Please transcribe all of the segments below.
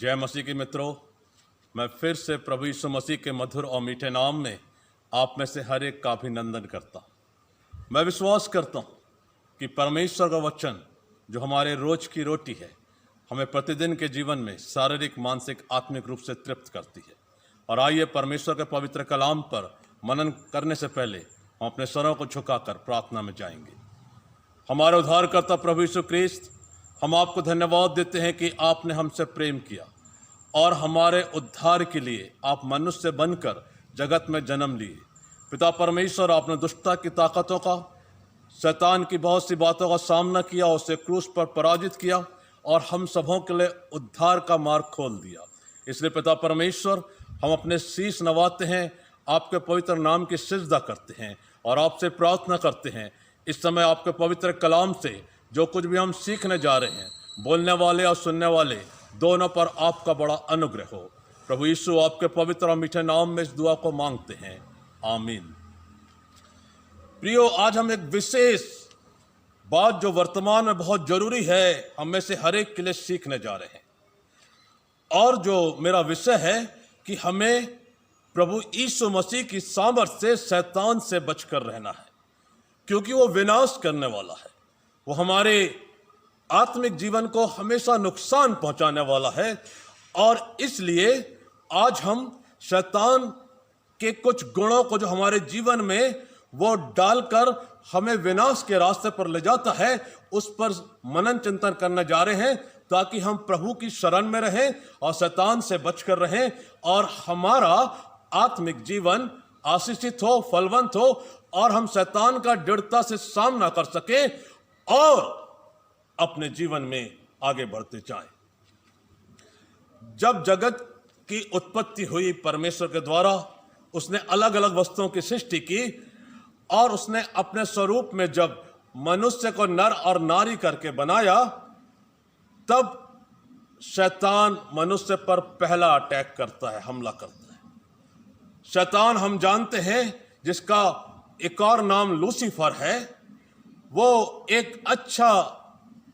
जय मसीह के मित्रों, मैं फिर से प्रभु यीशु मसीह के मधुर और मीठे नाम में आप में से हर एक का अभिनंदन करता हूँ। मैं विश्वास करता हूँ कि परमेश्वर का वचन जो हमारे रोज की रोटी है, हमें प्रतिदिन के जीवन में शारीरिक, मानसिक, आत्मिक रूप से तृप्त करती है। और आइए परमेश्वर के पवित्र कलाम पर मनन करने से पहले हम अपने सरों को झुकाकर प्रार्थना में जाएंगे। हमारे उद्धारकर्ता प्रभु यीशु ख्रीस्त, हम आपको धन्यवाद देते हैं कि आपने हमसे प्रेम किया और हमारे उद्धार के लिए आप मनुष्य बनकर जगत में जन्म लिए। पिता परमेश्वर, आपने दुष्टता की ताकतों का, शैतान की बहुत सी बातों का सामना किया, उसे क्रूस पर पराजित किया और हम सबों के लिए उद्धार का मार्ग खोल दिया। इसलिए पिता परमेश्वर, हम अपने शीश नवाते हैं, आपके पवित्र नाम की सिजदा करते हैं और आपसे प्रार्थना करते हैं इस समय आपके पवित्र कलाम से जो कुछ भी हम सीखने जा रहे हैं, बोलने वाले और सुनने वाले दोनों पर आपका बड़ा अनुग्रह हो। प्रभु यीशु, आपके पवित्र और मीठे नाम में इस दुआ को मांगते हैं, आमीन। प्रियो, आज हम एक विशेष बात जो वर्तमान में बहुत जरूरी है, हम में से हर एक के लिए सीखने जा रहे हैं। और जो मेरा विषय है कि हमें प्रभु यीशु मसीह की सामर्थ्य से शैतान से बचकर रहना है, क्योंकि वो विनाश करने वाला है। वो हमारे आत्मिक जीवन को हमेशा नुकसान पहुंचाने वाला है। और इसलिए आज हम शैतान के कुछ गुणों को जो हमारे जीवन में वो डालकर हमें विनाश के रास्ते पर ले जाता है, उस पर मनन चिंतन करने जा रहे हैं, ताकि हम प्रभु की शरण में रहें और शैतान से बचकर रहें और हमारा आत्मिक जीवन आशीषित हो, फलवंत हो और हम शैतान का दृढ़ता से सामना कर सकें और अपने जीवन में आगे बढ़ते जाएं। जब जगत की उत्पत्ति हुई परमेश्वर के द्वारा, उसने अलग अलग वस्तुओं की सृष्टि की और उसने अपने स्वरूप में जब मनुष्य को नर और नारी करके बनाया, तब शैतान मनुष्य पर पहला अटैक करता है, हमला करता है। शैतान, हम जानते हैं, जिसका एक और नाम लूसीफर है, वो एक अच्छा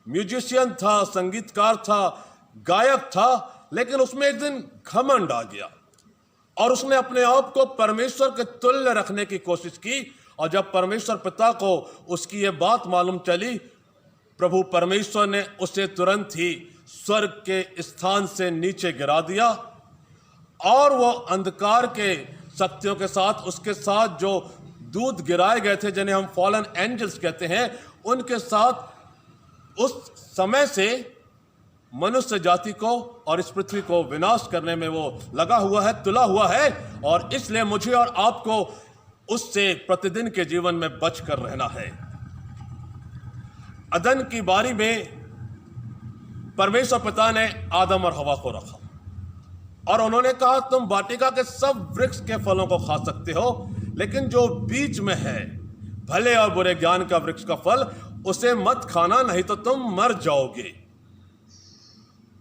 म्यूजिशियन था, संगीतकार था, गायक था, लेकिन उसमें एक दिन घमंड आ गया और उसने अपने आप को परमेश्वर के तुल्य रखने की कोशिश की। और जब परमेश्वर पिता को उसकी ये बात मालूम चली, प्रभु परमेश्वर ने उसे तुरंत ही स्वर्ग के स्थान से नीचे गिरा दिया और वो अंधकार के शक्तियों के साथ, उसके साथ जो दूत गिराए गए थे, जिन्हें हम फॉलन एंजल्स कहते हैं, उनके साथ उस समय से मनुष्य जाति को और इस पृथ्वी को विनाश करने में वो लगा हुआ है, तुला हुआ है। और इसलिए मुझे और आपको उससे प्रतिदिन के जीवन में बचकर रहना है। अदन की बारी में परमेश्वर पिता ने आदम और हवा को रखा और उन्होंने कहा, तुम वाटिका के सब वृक्ष के फलों को खा सकते हो, लेकिन जो बीच में है, भले और बुरे ज्ञान का वृक्ष का फल, उसे मत खाना, नहीं तो तुम मर जाओगे।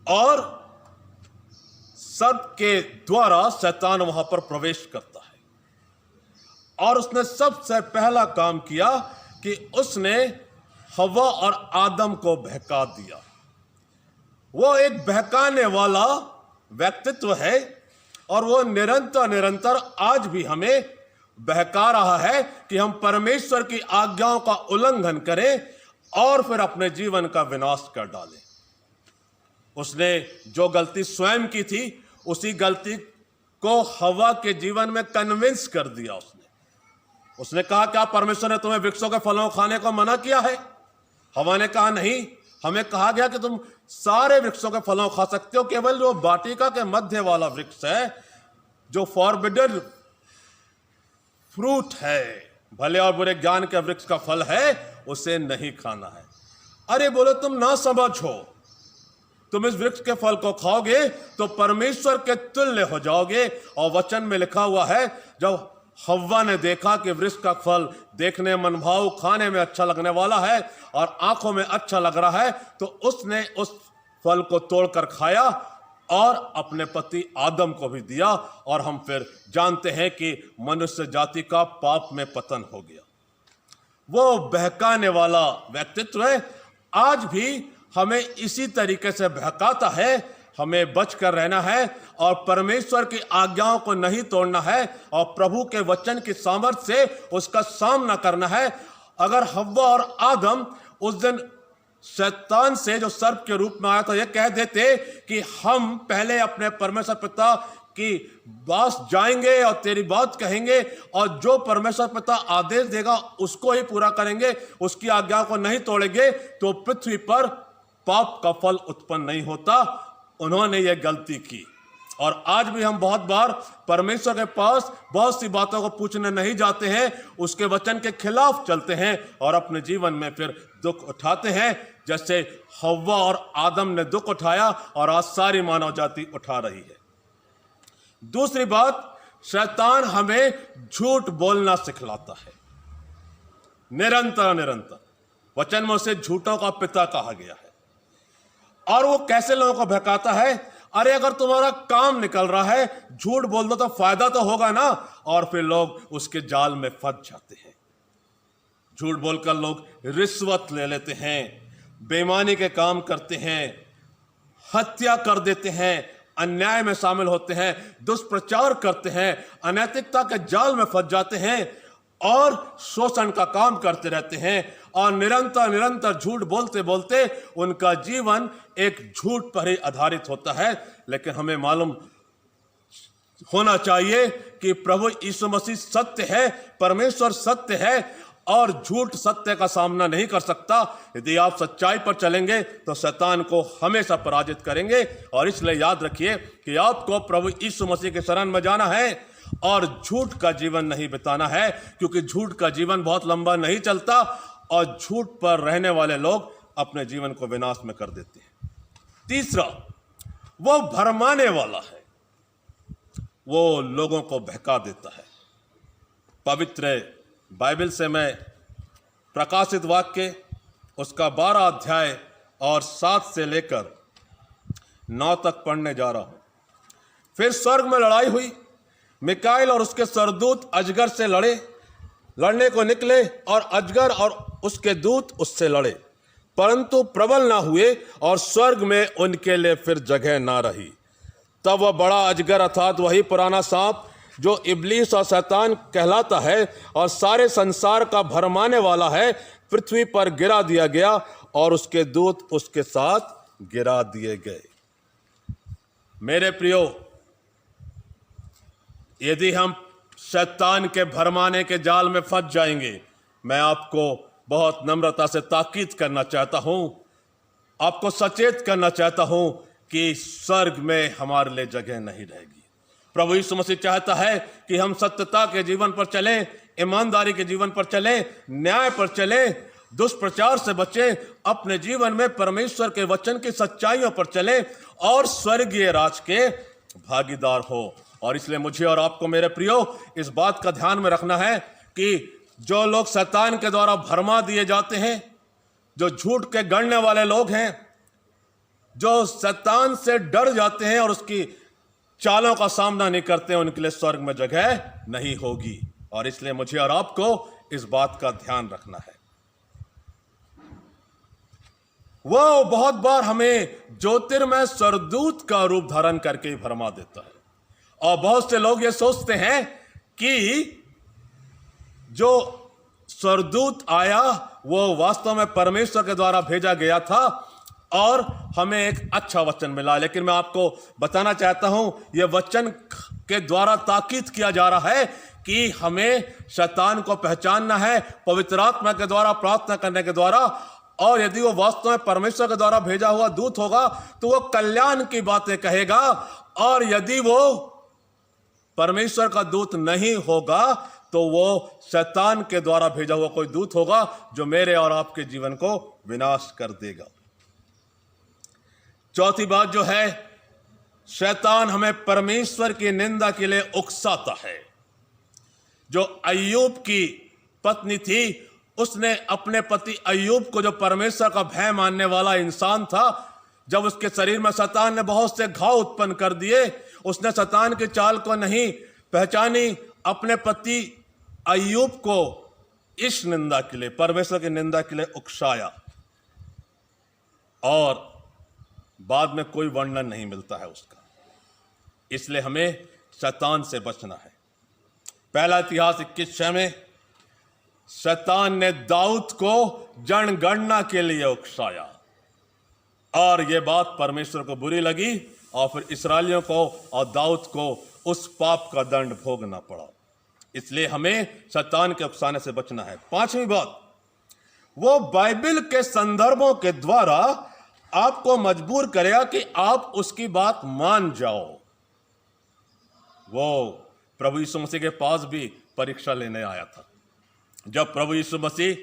और सबके द्वारा शैतान वहां पर प्रवेश करता है और उसने सबसे पहला काम किया कि उसने हवा और आदम को बहका दिया। वो एक बहकाने वाला व्यक्तित्व है और वो निरंतर आज भी हमें बहका रहा है कि हम परमेश्वर की आज्ञाओं का उल्लंघन करें और फिर अपने जीवन का विनाश कर डालें। उसने जो गलती स्वयं की थी, उसी गलती को हवा के जीवन में कन्विंस कर दिया। उसने कहा, क्या परमेश्वर ने तुम्हें वृक्षों के फलों खाने को मना किया है? हवा ने कहा, नहीं, हमें कहा गया कि तुम सारे वृक्षों के फलों खा सकते हो, केवल जो वाटिका के मध्य वाला वृक्ष है, जो फॉरबिडन फ्रूट है, भले और बुरे ज्ञान के वृक्ष का फल है, उसे नहीं खाना है। अरे बोलो, तुम ना समझ हो, तुम इस वृक्ष के फल को खाओगे तो परमेश्वर के तुल्य हो जाओगे। और वचन में लिखा हुआ है, जब हव्वा ने देखा कि वृक्ष का फल देखने मनभाऊ, खाने में अच्छा लगने वाला है और आंखों में अच्छा लग रहा है, तो उसने उस फल को तोड़कर खाया और अपने पति आदम को भी दिया। और हम फिर जानते हैं कि मनुष्य जाति का पाप में पतन हो गया। वो बहकाने वाला व्यक्तित्व है, आज भी हमें इसी तरीके से बहकाता है। हमें बचकर रहना है और परमेश्वर की आज्ञाओं को नहीं तोड़ना है और प्रभु के वचन की सामर्थ्य से उसका सामना करना है। अगर हव्वा और आदम उस दिन शैतान से जो सर्प के रूप में आया था, ये कह देते कि हम पहले अपने परमेश्वर पिता की पास जाएंगे और तेरी बात कहेंगे और जो परमेश्वर पिता आदेश देगा उसको ही पूरा करेंगे, उसकी आज्ञा को नहीं तोड़ेंगे, तो पृथ्वी पर पाप का फल उत्पन्न नहीं होता। उन्होंने ये गलती की और आज भी हम बहुत बार परमेश्वर के पास बहुत सी बातों को पूछने नहीं जाते हैं, उसके वचन के खिलाफ चलते हैं और अपने जीवन में फिर दुख उठाते हैं, जैसे हव्वा और आदम ने दुख उठाया और आज सारी मानव जाति उठा रही है। दूसरी बात, शैतान हमें झूठ बोलना सिखलाता है निरंतर। वचन में उसे झूठों का पिता कहा गया है। और वो कैसे लोगों को बहकाता है, अरे अगर तुम्हारा काम निकल रहा है, झूठ बोल दो तो फायदा तो होगा ना, और फिर लोग उसके जाल में फंस जाते हैं। झूठ बोलकर लोग रिश्वत ले लेते हैं, बेईमानी के काम करते हैं, हत्या कर देते हैं, अन्याय में शामिल होते हैं, दुष्प्रचार करते हैं, अनैतिकता के जाल में फंस जाते हैं और शोषण का काम करते रहते हैं और निरंतर झूठ बोलते बोलते उनका जीवन एक झूठ पर ही आधारित होता है। लेकिन हमें मालूम होना चाहिए कि प्रभु यीशु मसीह सत्य है, परमेश्वर सत्य है और झूठ सत्य का सामना नहीं कर सकता। यदि आप सच्चाई पर चलेंगे तो शैतान को हमेशा पराजित करेंगे। और इसलिए याद रखिए कि आपको प्रभु यीशु मसीह के शरण में जाना है और झूठ का जीवन नहीं बिताना है, क्योंकि झूठ का जीवन बहुत लंबा नहीं चलता और झूठ पर रहने वाले लोग अपने जीवन को विनाश में कर देते हैं। तीसरा, वो भरमाने वाला है, वो लोगों को बहका देता है। पवित्र बाइबल से मैं प्रकाशित वाक्य उसका 12 अध्याय और 7 से लेकर 9 तक पढ़ने जा रहा हूं। फिर स्वर्ग में लड़ाई हुई, मिकाएल और उसके सरदूत अजगर से लड़ने को निकले और अजगर और उसके दूत उससे लड़े, परंतु प्रबल ना हुए और स्वर्ग में उनके लिए फिर जगह ना रही। तब वह बड़ा अजगर अर्थात वही पुराना सांप जो इब्लीस और शैतान कहलाता है और सारे संसार का भरमाने वाला है, पृथ्वी पर गिरा दिया गया और उसके दूत उसके साथ गिरा दिए गए। मेरे प्रियो, यदि हम शैतान के भरमाने के जाल में फंस जाएंगे, मैं आपको बहुत नम्रता से ताकीद करना चाहता हूं, आपको सचेत करना चाहता हूं कि स्वर्ग में हमारे लिए जगह नहीं रहेगी। प्रभु यीशु मसीह चाहता है कि हम सत्यता के जीवन पर चलें, ईमानदारी के जीवन पर चलें, न्याय पर चलें, दुष्प्रचार से बचें, अपने जीवन में परमेश्वर के वचन की सच्चाइयों पर चलें और स्वर्गीय राज के भागीदार हो। और इसलिए मुझे और आपको मेरे प्रियो इस बात का ध्यान में रखना है कि जो लोग शैतान के द्वारा भरमा दिए जाते हैं, जो झूठ के गढ़ने वाले लोग हैं, जो शैतान से डर जाते हैं और उसकी चालों का सामना नहीं करते, उनके लिए स्वर्ग में जगह नहीं होगी। और इसलिए मुझे और आपको इस बात का ध्यान रखना है। वो बहुत बार हमें ज्योतिर्मय सरदूत का रूप धारण करके ही भरमा देता है और बहुत से लोग ये सोचते हैं कि जो सरदूत आया वो वास्तव में परमेश्वर के द्वारा भेजा गया था और हमें एक अच्छा वचन मिला। लेकिन मैं आपको बताना चाहता हूं, यह वचन के द्वारा ताकीद किया जा रहा है कि हमें शैतान को पहचानना है पवित्र आत्मा के द्वारा, प्रार्थना करने के द्वारा। और यदि वो वास्तव में परमेश्वर के द्वारा भेजा हुआ दूत होगा तो वो कल्याण की बातें कहेगा, और यदि वो परमेश्वर का दूत नहीं होगा तो वो शैतान के द्वारा भेजा हुआ कोई दूत होगा जो मेरे और आपके जीवन को विनाश कर देगा। चौथी बात जो है, शैतान हमें परमेश्वर की निंदा के लिए उकसाता है। जो अय्यूब की पत्नी थी, उसने अपने पति अय्यूब को, जो परमेश्वर का भय मानने वाला इंसान था, जब उसके शरीर में शैतान ने बहुत से घाव उत्पन्न कर दिए, उसने शैतान की चाल को नहीं पहचानी, अपने पति अय्यूब को इस निंदा के लिए, परमेश्वर की निंदा के लिए उकसाया। और बाद में कोई वर्णन नहीं मिलता है उसका। इसलिए हमें शैतान से बचना है। पहला इतिहास 21:6 में शैतान ने दाऊद को जनगणना के लिए उकसाया और यह बात परमेश्वर को बुरी लगी और फिर इस्राएलियों को और दाऊद को उस पाप का दंड भोगना पड़ा। इसलिए हमें शैतान के उकसाने से बचना है। पांचवी बात, वो बाइबल के संदर्भों के द्वारा आपको मजबूर करेगा कि आप उसकी बात मान जाओ। वो प्रभु यीशु मसीह के पास भी परीक्षा लेने आया था। जब प्रभु यीशु मसीह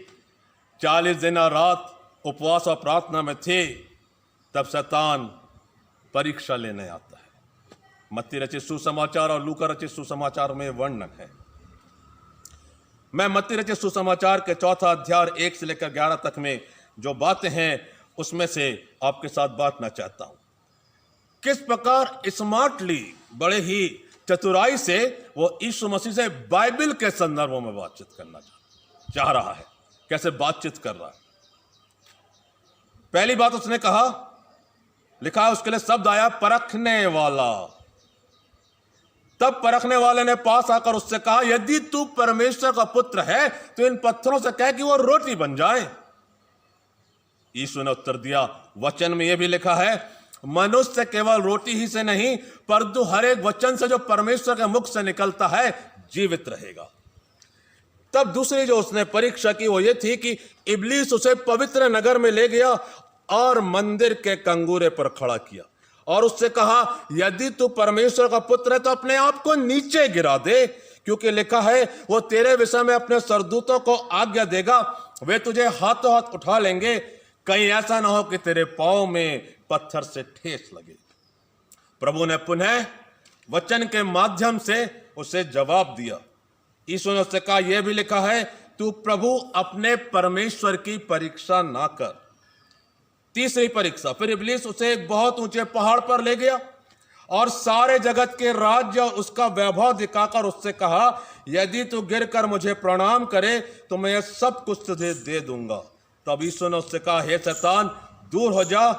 40 दिन और रात उपवास और प्रार्थना में थे, तब शैतान परीक्षा लेने आता है। मत्ती रचित सुसमाचार और लूका रचित सुसमाचार में वर्णन है। मैं मत्ती रचित सुसमाचार के 4 अध्याय 1 से लेकर 11 तक में जो बातें हैं उसमें से आपके साथ बांटना चाहता हूं। किस प्रकार स्मार्टली, बड़े ही चतुराई से वो यीशु मसीह से बाइबल के संदर्भों में बातचीत करना चाह रहा है, कैसे बातचीत कर रहा है। पहली बात उसने कहा, लिखा है उसके लिए शब्द आया परखने वाला। तब परखने वाले ने पास आकर उससे कहा, यदि तू परमेश्वर का पुत्र है तो इन पत्थरों से कह कि वो रोटी बन जाए। यीशु ने उत्तर दिया, वचन में यह भी लिखा है, मनुष्य केवल रोटी ही से नहीं परंतु हर एक वचन से जो परमेश्वर के मुख से निकलता है जीवित रहेगा। तब दूसरी जो उसने परीक्षा की वो ये थी कि इब्लीस उसे पवित्र नगर में ले गया और मंदिर के कंगूरे पर खड़ा किया और उससे कहा, यदि तू परमेश्वर का पुत्र है तो अपने आप को नीचे गिरा दे, क्योंकि लिखा है वो तेरे विषय में अपने सरदूतों को आज्ञा देगा, वे तुझे हाथों हाथ उठा लेंगे, कहीं ऐसा ना हो कि तेरे पांव में पत्थर से ठेस लगे। प्रभु ने पुनः वचन के माध्यम से उसे जवाब दिया। यीशु ने उससे कहा, यह भी लिखा है, तू प्रभु अपने परमेश्वर की परीक्षा ना कर। तीसरी परीक्षा, फिर इब्लीस उसे एक बहुत ऊंचे पहाड़ पर ले गया और सारे जगत के राज्य और उसका वैभव दिखाकर उससे कहा, यदि तू गिरकर मुझे प्रणाम करे तो मैं यह सब कुछ तुझे दे दूंगा। तब यीशु ने उससे कहा, हे शैतान दूर हो जा,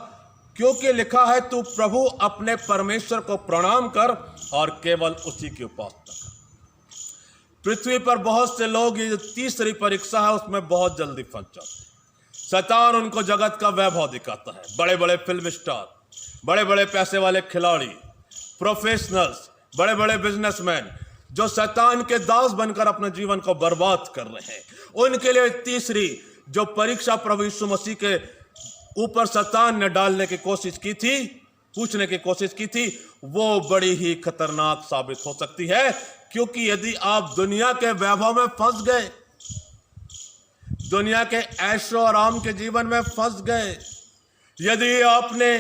क्योंकि लिखा है तू प्रभु अपने परमेश्वर को प्रणाम कर और केवल उसी की उपासना कर। पृथ्वी पर बहुत से लोग, ये जो तीसरी परीक्षा है उसमें बहुत जल्दी फंस जाते हैं। शैतान उनको जगत का वैभव दिखाता है, बड़े बड़े फिल्म स्टार, बड़े बड़े पैसे वाले खिलाड़ी, प्रोफेशनल्स, बड़े बड़े बिजनेसमैन जो शैतान के दास बनकर अपने जीवन को बर्बाद कर रहे हैं, उनके लिए तीसरी जो परीक्षा प्रभु यीशु मसीह के ऊपर शैतान ने डालने की कोशिश की थी, पूछने की कोशिश की थी, वो बड़ी ही खतरनाक साबित हो सकती है। क्योंकि यदि आप दुनिया के वैभव में फंस गए, दुनिया के ऐशो आराम के जीवन में फंस गए, यदि आपने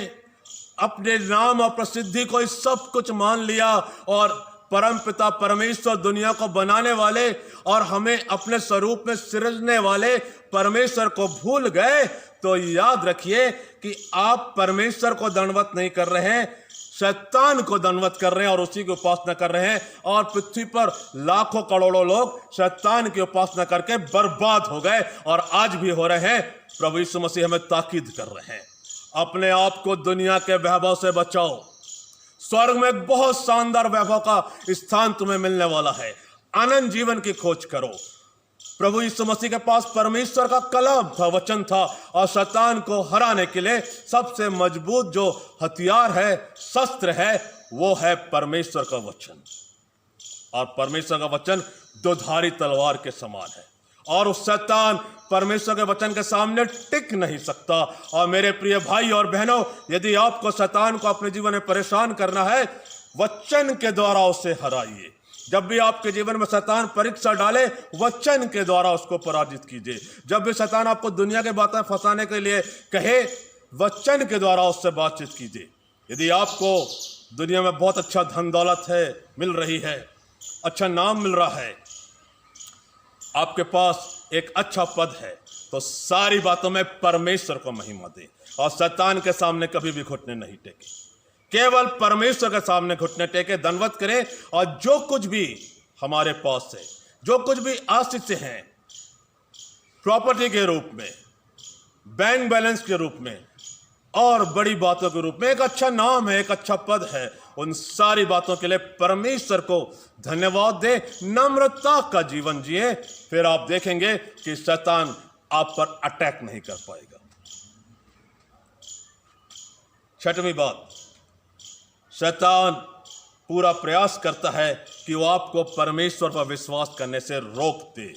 अपने नाम और प्रसिद्धि को सब कुछ मान लिया और परम पिता परमेश्वर दुनिया को बनाने वाले और हमें अपने स्वरूप में सृजने वाले परमेश्वर को भूल गए, तो याद रखिए कि आप परमेश्वर को दंडवत नहीं कर रहे हैं, शैतान को दंडवत कर रहे हैं और उसी की उपासना कर रहे हैं। और पृथ्वी पर लाखों करोड़ों लोग शैतान की उपासना करके बर्बाद हो गए और आज भी हो रहे हैं। प्रभु यीशु मसीह हमें ताकीद कर रहे हैं, अपने आप को दुनिया के वैभव से बचाओ। स्वर्ग में एक बहुत शानदार वैभव का स्थान तुम्हें मिलने वाला है। आनंद जीवन की खोज करो। प्रभु यीशु मसीह के पास परमेश्वर का कलाम था, वचन था, और शैतान को हराने के लिए सबसे मजबूत जो हथियार है, शस्त्र है, वो है परमेश्वर का वचन। और परमेश्वर का वचन दोधारी तलवार के समान है और उस शैतान परमेश्वर के वचन के सामने टिक नहीं सकता। और मेरे प्रिय भाई और बहनों, यदि आपको शैतान को अपने जीवन में परेशान करना है, वचन के द्वारा उसे हराइए। जब भी आपके जीवन में शैतान परीक्षा डाले, वचन के द्वारा उसको पराजित कीजिए। जब भी शैतान आपको दुनिया के बातें फंसाने के लिए कहे, वचन के द्वारा उससे बातचीत कीजिए। यदि आपको दुनिया में बहुत अच्छा धन दौलत है, मिल रही है, अच्छा नाम मिल रहा है, आपके पास एक अच्छा पद है, तो सारी बातों में परमेश्वर को महिमा दे और शैतान के सामने कभी भी घुटने नहीं टेके। केवल परमेश्वर के सामने घुटने टेके दंडवत करें और जो कुछ भी हमारे पास है, जो कुछ भी आशीष हैं, प्रॉपर्टी के रूप में, बैंक बैलेंस के रूप में, और बड़ी बातों के रूप में। एक अच्छा नाम है, एक अच्छा पद है। उन सारी बातों के लिए परमेश्वर को धन्यवाद दें, नम्रता का जीवन जिए, फिर आप देखेंगे कि शैतान आप पर अटैक नहीं कर पाएगा। छठवीं बात, शैतान पूरा प्रयास करता है कि वो आपको परमेश्वर पर विश्वास करने से रोक दे।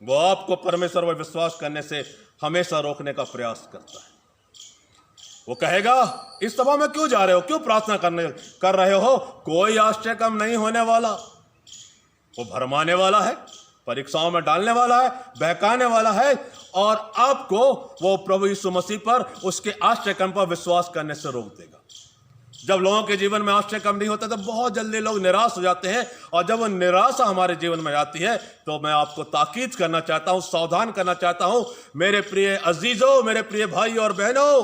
वो आपको परमेश्वर पर विश्वास करने से हमेशा रोकने का प्रयास करता है। वो कहेगा, इस सभा में क्यों जा रहे हो, क्यों प्रार्थना कर रहे हो, कोई आश्चर्य कम नहीं होने वाला। वो भरमाने वाला है, परीक्षाओं में डालने वाला है, बहकाने वाला है, और आपको वो प्रभु यीशु मसीह पर उसके आश्चर्य कम पर विश्वास करने से रोक देगा। जब लोगों के जीवन में आश्चर्य कम नहीं होता, तो बहुत जल्दी लोग निराश हो जाते हैं, और जब वो निराशा हमारे जीवन में आती है, तो मैं आपको ताकीद करना चाहता हूं, सावधान करना चाहता हूं, मेरे प्रिय अजीजों, मेरे प्रिय भाई और बहनों,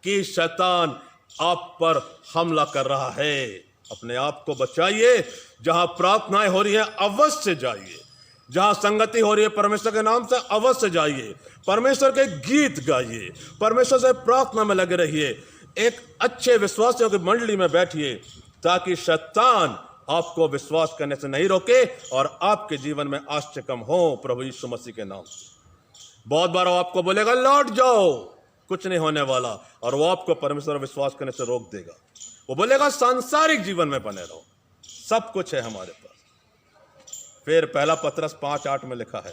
कि शैतान आप पर हमला कर रहा है। अपने आप को बचाइए। जहां प्रार्थनाएं हो रही है अवश्य जाइए, जहां संगति हो रही है परमेश्वर के नाम से अवश्य जाइए, परमेश्वर के गीत गाइए, परमेश्वर से प्रार्थना में लगे रहिए, एक अच्छे विश्वासियों की मंडली में बैठिए, ताकि शैतान आपको विश्वास करने से नहीं रोके और आपके जीवन में आश्चर्य कम हो प्रभु यीशु मसीह के नाम से। बहुत बार वो आपको बोलेगा लौट जाओ, कुछ नहीं होने वाला, और वो आपको परमेश्वर विश्वास करने से रोक देगा। वो बोलेगा सांसारिक जीवन में बने रहो, सब कुछ है हमारे पास। फिर पहला पत्रस 5:8 में लिखा है,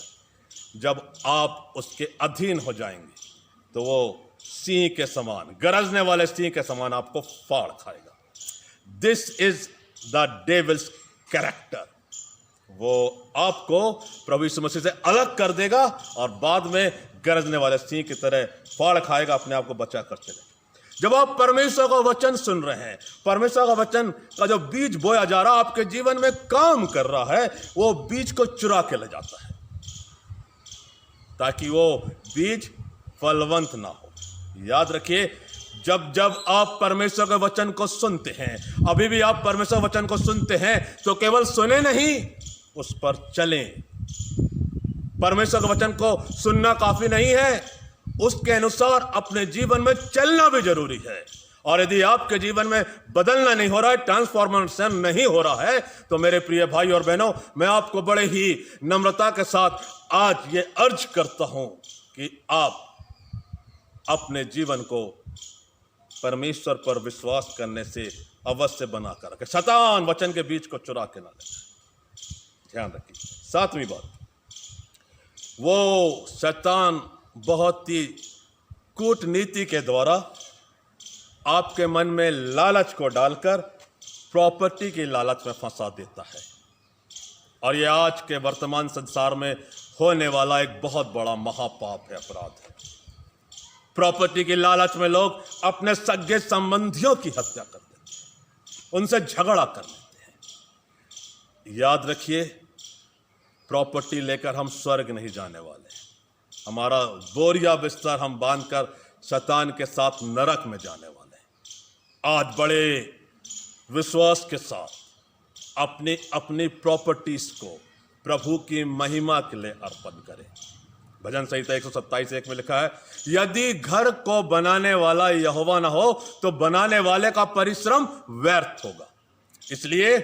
जब आप उसके अधीन हो जाएंगे तो वो सिंह के समान, गरजने वाले सिंह के समान आपको फाड़ खाएगा। This is the devil's character. वो आपको प्रभु यीशु मसीह से अलग कर देगा और बाद में गरजने वाले सिंह की तरह फाड़ खाएगा, अपने आप को बचा कर चले। जब आप परमेश्वर का वचन सुन रहे हैं, परमेश्वर का वचन का जो बीज बोया जा रहा है आपके जीवन में काम कर रहा है, वो बीज को चुरा के ले जाता है, ताकि वो बीज फलवंत ना हो। याद रखिए, जब जब आप परमेश्वर के वचन को सुनते हैं, अभी भी आप परमेश्वर वचन को सुनते हैं, तो केवल सुने नहीं, उस पर चलें। परमेश्वर के वचन को सुनना काफी नहीं है, उसके अनुसार अपने जीवन में चलना भी जरूरी है। और यदि आपके जीवन में बदलना नहीं हो रहा है, ट्रांसफॉर्मेशन नहीं हो रहा है, तो मेरे प्रिय भाई और बहनों, मैं आपको बड़े ही नम्रता के साथ आज ये अर्ज करता हूं कि आप अपने जीवन को परमेश्वर पर विश्वास करने से अवश्य बनाकर रखें। शैतान वचन के बीज को चुरा के ना ले। ध्यान रखिए। सातवीं बात, वो शैतान बहुत ही कूटनीति के द्वारा आपके मन में लालच को डालकर प्रॉपर्टी की लालच में फंसा देता है। और ये आज के वर्तमान संसार में होने वाला एक बहुत बड़ा महापाप है, अपराध है। प्रॉपर्टी की लालच में लोग अपने सगे संबंधियों की हत्या कर देते हैं, उनसे झगड़ा कर लेते हैं। याद रखिए, प्रॉपर्टी लेकर हम स्वर्ग नहीं जाने वाले। हमारा बोरिया बिस्तर हम बांधकर शैतान के साथ नरक में जाने वाले हैं। आज बड़े विश्वास के साथ अपनी अपनी प्रॉपर्टीज को प्रभु की महिमा के लिए अर्पण करें। भजन संहिता 127:1 में लिखा है, यदि घर को बनाने वाला यहोवा ना हो तो बनाने वाले का परिश्रम व्यर्थ होगा। इसलिए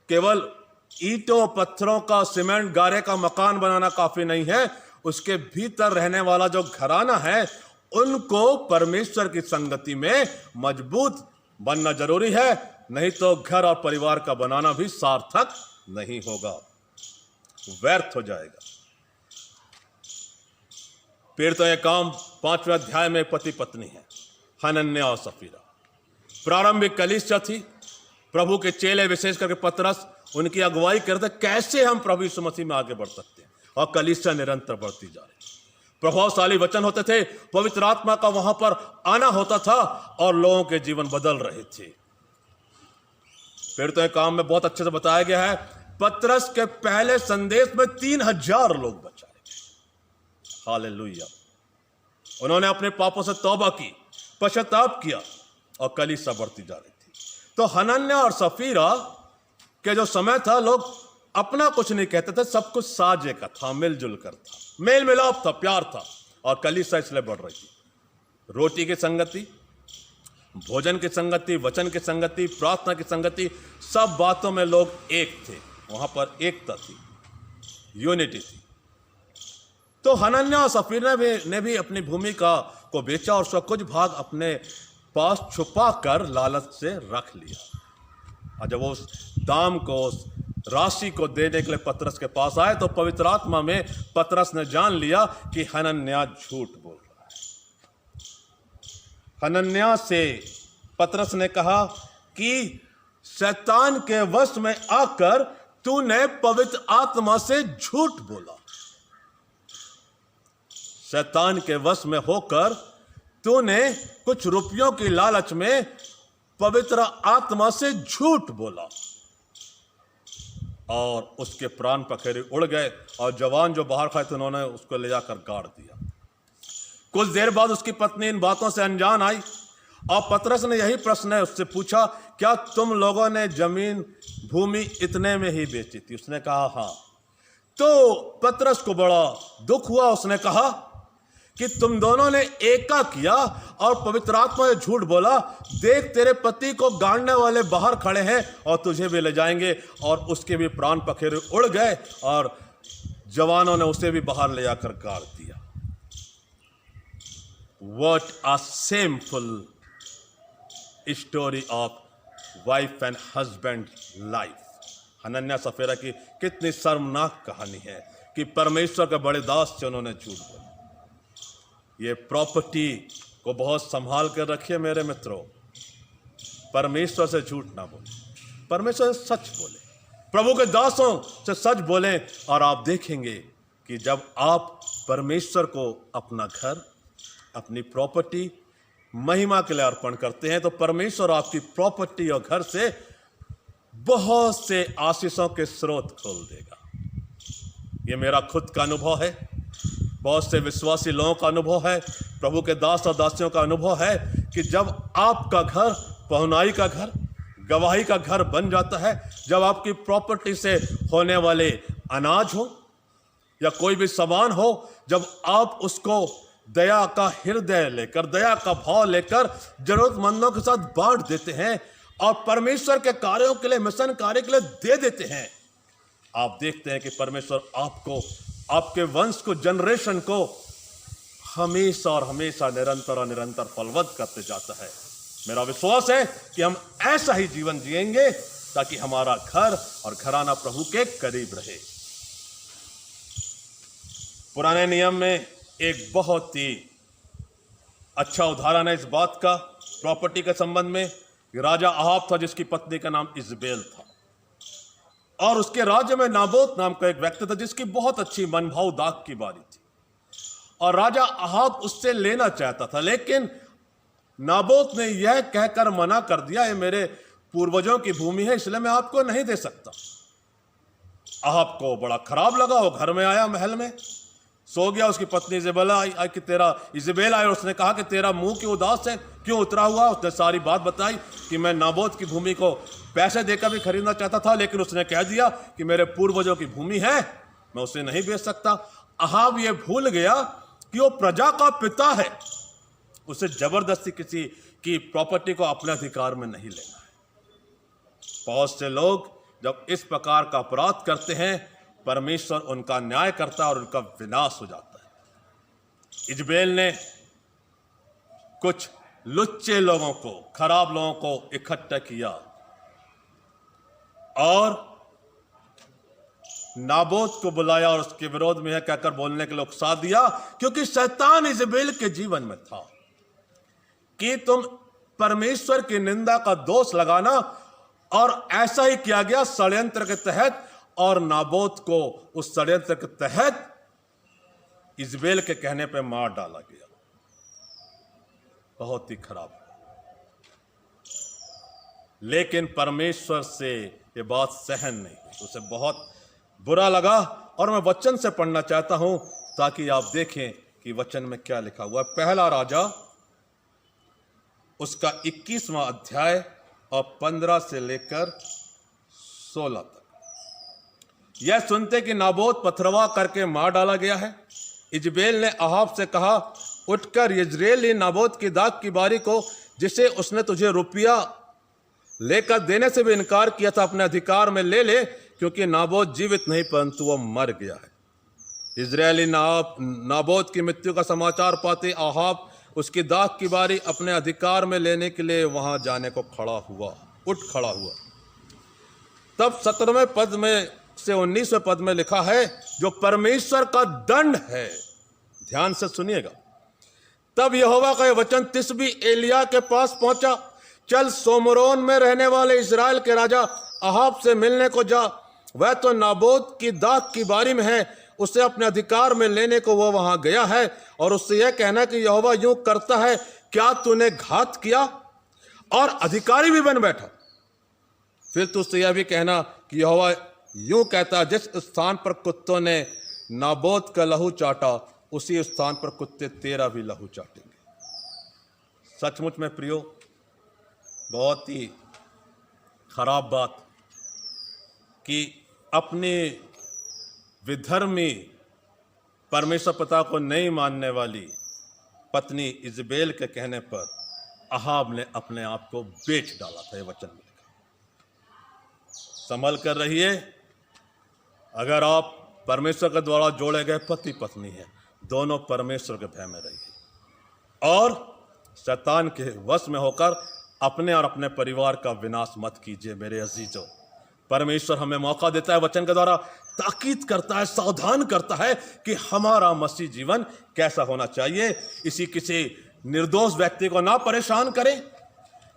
केवल ईंटों पत्थरों का, सीमेंट गारे का मकान बनाना काफी नहीं है, उसके भीतर रहने वाला जो घराना है उनको परमेश्वर की संगति में मजबूत बनना जरूरी है, नहीं तो घर और परिवार का बनाना भी सार्थक नहीं होगा, व्यर्थ हो जाएगा। फिर तो यह काम 5वें अध्याय में पति पत्नी है, हनन्याह और सफीरा। प्रारंभिक कलीसिया थी, प्रभु के चेले विशेष करके पतरस उनकी अगुवाई करते, कैसे हम प्रभु यीशु मसीह में आगे बढ़ सकते हैं, और कलीसिया निरंतर बढ़ती जा रही। प्रभावशाली वचन होते थे, पवित्र आत्मा का वहां पर आना होता था और लोगों के जीवन बदल रहे थे। फिर तो यह काम में बहुत अच्छे से बताया गया है, पतरस के पहले संदेश में 3000 लोग बचाए गए। हालेलुया। उन्होंने अपने पापों से तौबा की, पश्चाताप किया और कलीसिया बढ़ती जा रही थी। तो हनन्याह और सफीरा के जो समय था, लोग अपना कुछ नहीं कहते थे, सब कुछ साझे का था, मिलजुल कर था, मेल मिलाप था, प्यार था, और कलीसिया इसलिए बढ़ रही थी। रोटी की संगति, भोजन की संगति, वचन की संगति, प्रार्थना की संगति, सब बातों में लोग एक थे। वहां पर एकता थी, यूनिटी थी। तो हनन्याह और सफीरा ने भी अपनी भूमि को बेचा और उसका कुछ भाग अपने पास छुपा कर लालच से रख लिया। और जब वो उस दाम को, उस राशि को देने के लिए पतरस के पास आए तो पवित्र आत्मा में पतरस ने जान लिया कि हनन्याह झूठ बोल रहा है। हनन्याह से पतरस ने कहा कि शैतान के वश में आकर तूने पवित्र आत्मा से झूठ बोला। शैतान के वश में होकर तूने कुछ रुपयों की लालच में पवित्र आत्मा से झूठ बोला। और उसके प्राण पखेरु उड़ गए और जवान जो बाहर खड़े थे उन्होंने उसको ले जाकर गाड़ दिया। कुछ देर बाद उसकी पत्नी इन बातों से अनजान आई और पतरस ने यही प्रश्न उससे पूछा, क्या तुम लोगों ने जमीन भूमि इतने में ही बेची थी? उसने कहा हाँ। तो पतरस को बड़ा दुख हुआ। उसने कहा कि तुम दोनों ने एका किया और पवित्र आत्मा ने झूठ बोला। देख, तेरे पति को गाड़ने वाले बाहर खड़े हैं और तुझे भी ले जाएंगे। और उसके भी प्राण पखेरु उड़ गए और जवानों ने उसे भी बाहर ले जाकर गाड़ दिया। What a shameful story of wife and husband life। हनन्याह सफीरा की कितनी शर्मनाक कहानी है कि परमेश्वर के बड़े दास से उन्होंने झूठ बोला। ये प्रॉपर्टी को बहुत संभाल कर रखिए मेरे मित्रों। परमेश्वर से झूठ ना बोले, परमेश्वर से सच बोले, प्रभु के दासों से सच बोले। और आप देखेंगे कि जब आप परमेश्वर को अपना घर, अपनी प्रॉपर्टी महिमा के लिए अर्पण करते हैं तो परमेश्वर आपकी प्रॉपर्टी और घर से बहुत से आशीषों के स्रोत खोल देगा। ये मेरा खुद का अनुभव है, बहुत से विश्वासी लोगों का अनुभव है, प्रभु के दास और दासियों का अनुभव है कि जब आपका घर पहुनाई का घर, गवाही का घर बन जाता है, जब आपकी प्रॉपर्टी से होने वाले अनाज हो या कोई भी सामान हो, जब आप उसको दया का हृदय लेकर, दया का भाव लेकर जरूरतमंदों के साथ बांट देते हैं और परमेश्वर के कार्यों के लिए, मिशन कार्य के लिए दे देते हैं, आप देखते हैं कि परमेश्वर आपको, आपके वंश को, जनरेशन को हमेशा और हमेशा निरंतर और निरंतर फलवद करते जाता है। मेरा विश्वास है कि हम ऐसा ही जीवन जिएंगे ताकि हमारा घर और घराना प्रभु के करीब रहे। पुराने नियम में एक बहुत ही अच्छा उदाहरण है इस बात का, प्रॉपर्टी के संबंध में। राजा अहाब था जिसकी पत्नी का नाम इजबेल था और उसके राज्य में नाबोत नाम का एक व्यक्ति था जिसकी बहुत अच्छी मनभाऊ दाख की बारी थी और राजा अहाब उससे लेना चाहता था, लेकिन नाबोत ने यह कहकर मना कर दिया, ये मेरे पूर्वजों की भूमि है इसलिए मैं आपको नहीं दे सकता। अहाब को बड़ा खराब लगा, वो घर में आया, महल में सो गया। उसकी पत्नी इजबेल आई कि तेरा इजबेल आई और उसने कहा कि तेरा मुंह क्यों उदास है, क्यों उतरा हुआ? उसने सारी बात बताई कि मैं नाबोत की भूमि को पैसे देकर भी खरीदना चाहता था, लेकिन उसने कह दिया कि मेरे पूर्वजों की भूमि है, मैं उसे नहीं बेच सकता। अहाब ये भूल गया कि वो प्रजा का पिता है, उसे जबरदस्ती किसी की प्रॉपर्टी को अपने अधिकार में नहीं लेना है। बहुत से लोग जब इस प्रकार का अपराध करते हैं, परमेश्वर उनका न्याय करता है और उनका विनाश हो जाता है। इजबेल ने कुछ लुच्चे लोगों को, खराब लोगों को इकट्ठा किया और नाबोत को बुलाया और उसके विरोध में यह कहकर बोलने के लिए उकसा दिया, क्योंकि शैतान इजबेल के जीवन में था कि तुम परमेश्वर की निंदा का दोष लगाना, और ऐसा ही किया गया षड्यंत्र के तहत, और नाबोत को उस षड्यंत्र के तहत इजबेल के कहने पे मार डाला गया। बहुत ही खराब। लेकिन परमेश्वर से ये बात सहन नहीं हुई, उसे बहुत बुरा लगा। और मैं वचन से पढ़ना चाहता हूं ताकि आप देखें कि वचन में क्या लिखा हुआ है। पहला राजा उसका 21वां अध्याय और 15 से लेकर 16 तक। यह सुनते कि नाबोत पथरवा करके मार डाला गया है, इजबेल ने अहाब से कहा, उठकर यिज्रेली नाबोत की दाख की बारी को, जिसे उसने तुझे रुपया लेकर देने से भी इनकार किया था, अपने अधिकार में ले ले, क्योंकि नाबोत जीवित नहीं परंतु वह मर गया है। इजरायली नाबोत की मृत्यु का समाचार पाते आहाब उसकी दाख की बारी अपने अधिकार में लेने के लिए वहां जाने को उठ खड़ा हुआ। तब 17वें पद में से 19वें पद में लिखा है, जो परमेश्वर का दंड है। ध्यान से सुनिएगा। तब यहोवा का यह वचन तिशबी एलिया के पास पहुंचा, चल सोमरोन में रहने वाले इजराइल के राजा अहाब से मिलने को जा, वह तो नाबोत की दाख की बारी में है, उसे अपने अधिकार में लेने को वह वहां गया है, और उससे यह कहना कि यहोवा यूं करता है, क्या तूने घात किया और अधिकारी भी बन बैठा? फिर तू उससे यह भी कहना कि यहोवा यूं कहता, जिस स्थान पर कुत्तों ने नाबोत का लहू चाटा, उसी स्थान पर कुत्ते तेरा भी लहू चाटेंगे। सचमुच में प्रियो, बहुत ही खराब बात कि अपने विधर्मी परमेश्वर पिता को नहीं मानने वाली पत्नी इजबेल के कहने पर अहाब ने अपने आप को बेच डाला था। ये वचन में लिखा। संभल कर रहिए। अगर आप परमेश्वर के द्वारा जोड़े गए पति पत्नी हैं, दोनों परमेश्वर के भय में रहिए और शैतान के वश में होकर अपने और अपने परिवार का विनाश मत कीजिए। मेरे अजीजों, परमेश्वर हमें मौका देता है, वचन के द्वारा ताकीद करता है, सावधान करता है कि हमारा मसीह जीवन कैसा होना चाहिए। किसी निर्दोष व्यक्ति को ना परेशान करें,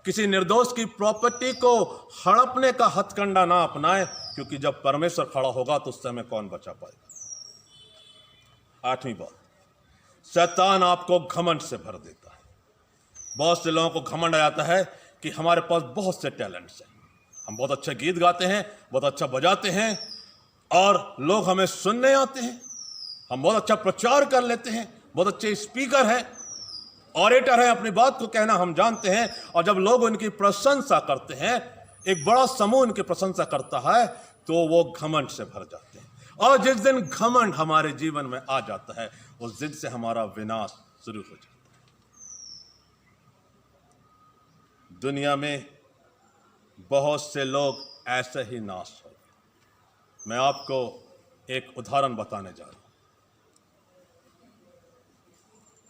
किसी निर्दोष की प्रॉपर्टी को हड़पने का हथकंडा ना अपनाएं, क्योंकि जब परमेश्वर खड़ा होगा तो उस समय कौन बचा पाएगा। 8वीं बात, शैतान आपको घमंड से भर देता है। बहुत से लोगों को घमंड आ जाता है कि हमारे पास बहुत से टैलेंट्स हैं, हम बहुत अच्छा गीत गाते हैं, बहुत अच्छा बजाते हैं, और लोग हमें सुनने आते हैं, हम बहुत अच्छा प्रचार कर लेते हैं, बहुत अच्छे स्पीकर हैं, ऑरेटर हैं, अपनी बात को कहना हम जानते हैं। और जब लोग उनकी प्रशंसा करते हैं, एक बड़ा समूह उनकी प्रशंसा करता है, तो वो घमंड से भर जाते हैं। और जिस दिन घमंड हमारे जीवन में आ जाता है, उस दिन से हमारा विनाश शुरू हो जाता है। दुनिया में बहुत से लोग ऐसे ही नाश हो गए। मैं आपको एक उदाहरण बताने जा रहा हूं।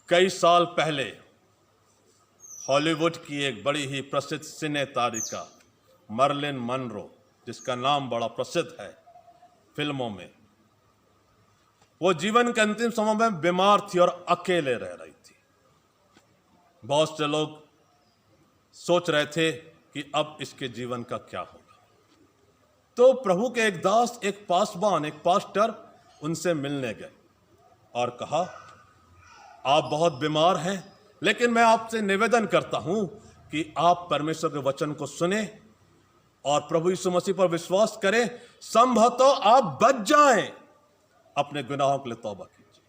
कई साल पहले हॉलीवुड की एक बड़ी ही प्रसिद्ध सिने तारिका मर्लिन मनरो, जिसका नाम बड़ा प्रसिद्ध है फिल्मों में, वो जीवन के अंतिम समय में बीमार थी और अकेले रह रही थी। बहुत से लोग सोच रहे थे कि अब इसके जीवन का क्या होगा। तो प्रभु के एक दास, एक पासवान, एक पास्टर उनसे मिलने गए और कहा, आप बहुत बीमार हैं, लेकिन मैं आपसे निवेदन करता हूं कि आप परमेश्वर के वचन को सुने और प्रभु यीशु मसीह पर विश्वास करें, संभवतः आप बच जाएं, अपने गुनाहों के लिए तौबा कीजिए।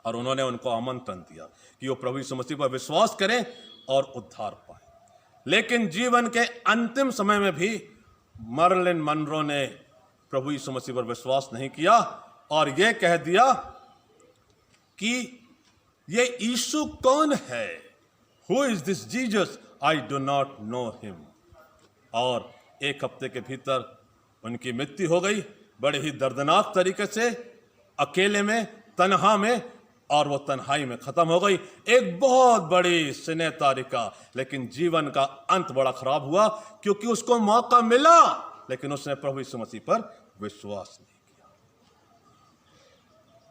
और उन्होंने उनको आमंत्रण दिया कि वो प्रभु यीशु मसीह पर विश्वास करें और उद्धार पाए। लेकिन जीवन के अंतिम समय में भी मर्लिन मनरो ने प्रभु यीशु मसीह पर विश्वास नहीं किया और यह कह दिया कि ये यीशु कौन है? Who is this Jesus? I do not know him. और एक हफ्ते के भीतर उनकी मृत्यु हो गई, बड़े ही दर्दनाक तरीके से, अकेले में, तन्हा में, और वो तन्हाई में खत्म हो गई। एक बहुत बड़ी सिने तारिका, लेकिन जीवन का अंत बड़ा खराब हुआ, क्योंकि उसको मौका मिला लेकिन उसने प्रभु यीशु मसीह पर विश्वास नहीं किया।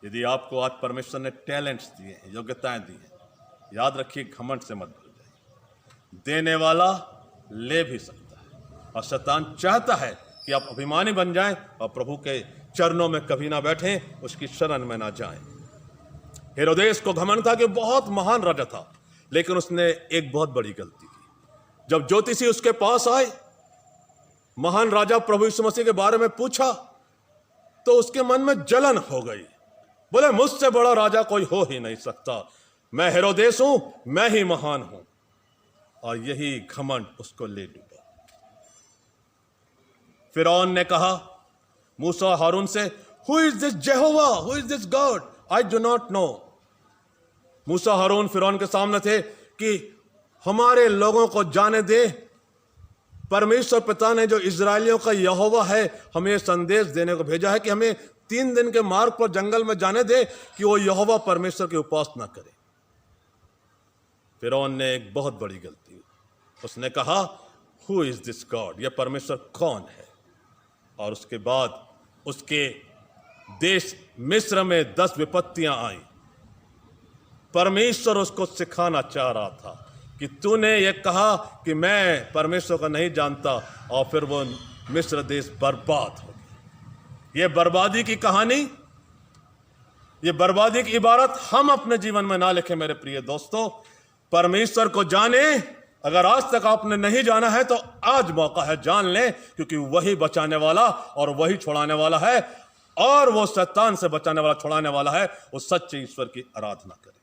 यदि आपको आज परमेश्वर ने टैलेंट्स दिए हैं, योग्यताएं दी हैं, याद रखिए, घमंड से मत भर जाइए। देने वाला ले भी सकता है, और शैतान चाहता है कि आप अभिमानी बन जाएं और प्रभु के चरणों में कभी ना बैठें, उसकी शरण में ना जाएं। हेरोदेस को घमंड था कि बहुत महान राजा था, लेकिन उसने एक बहुत बड़ी गलती की। जब ज्योतिषी उसके पास आए, महान राजा प्रभु यीशु मसीह के बारे में पूछा, तो उसके मन में जलन हो गई। बोले, मुझसे बड़ा राजा कोई हो ही नहीं सकता, मैं हेरोदेस हूं, मैं ही महान हूं। और यही घमंड उसको ले डूबा। फिरौन ने कहा मूसा हारून से, who is this Jehovah, who is this God, I do not know. मूसा हारून फिरौन के सामने थे कि हमारे लोगों को जाने दे। परमेश्वर पिता ने जो इजरायलियों का यहोवा है हमें संदेश देने को भेजा है कि हमें 3 दिन के मार्ग पर जंगल में जाने दे कि वो यहोवा परमेश्वर की उपासना करे। फिरौन ने एक बहुत बड़ी गलती की। उसने कहा हु इज दिस गॉड, यह परमेश्वर कौन है। और उसके बाद उसके देश मिस्र में 10 विपत्तियां आई। परमेश्वर उसको सिखाना चाह रहा था कि तूने ये कहा कि मैं परमेश्वर को नहीं जानता, और फिर वो मिस्र देश बर्बाद हो गया। ये बर्बादी की कहानी, ये बर्बादी की इबारत हम अपने जीवन में ना लिखें मेरे प्रिय दोस्तों। परमेश्वर को जाने, अगर आज तक आपने नहीं जाना है तो आज मौका है, जान लें, क्योंकि वही बचाने वाला और वही छुड़ाने वाला है, और वो शैतान से बचाने वाला छुड़ाने वाला है। वो सच्चे ईश्वर की आराधना करें।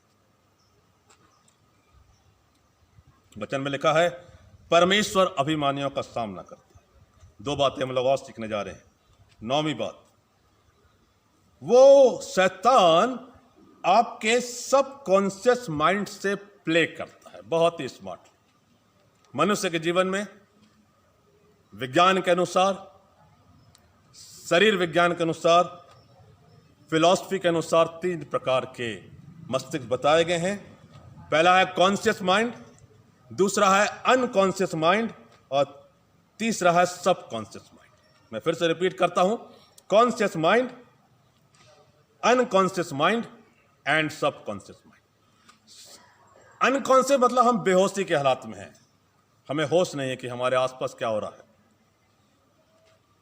वचन में लिखा है परमेश्वर अभिमानियों का सामना करता है। 2 बातें हम लोग और सीखने जा रहे हैं। 9वीं बात, वो शैतान आपके सबकॉन्शियस माइंड से प्ले करता है, बहुत ही स्मार्ट। मनुष्य के जीवन में विज्ञान के अनुसार, शरीर विज्ञान के अनुसार, फिलॉसफी के अनुसार 3 प्रकार के मस्तिष्क बताए गए हैं। पहला है कॉन्शियस माइंड, दूसरा है अनकॉन्शियस माइंड, और तीसरा है सबकॉन्शियस माइंड। मैं फिर से रिपीट करता हूं, conscious mind, unconscious mind and subconscious mind. Unconscious मतलब हम बेहोशी के हालात में हैं, हमें होश नहीं है कि हमारे आसपास क्या हो रहा है।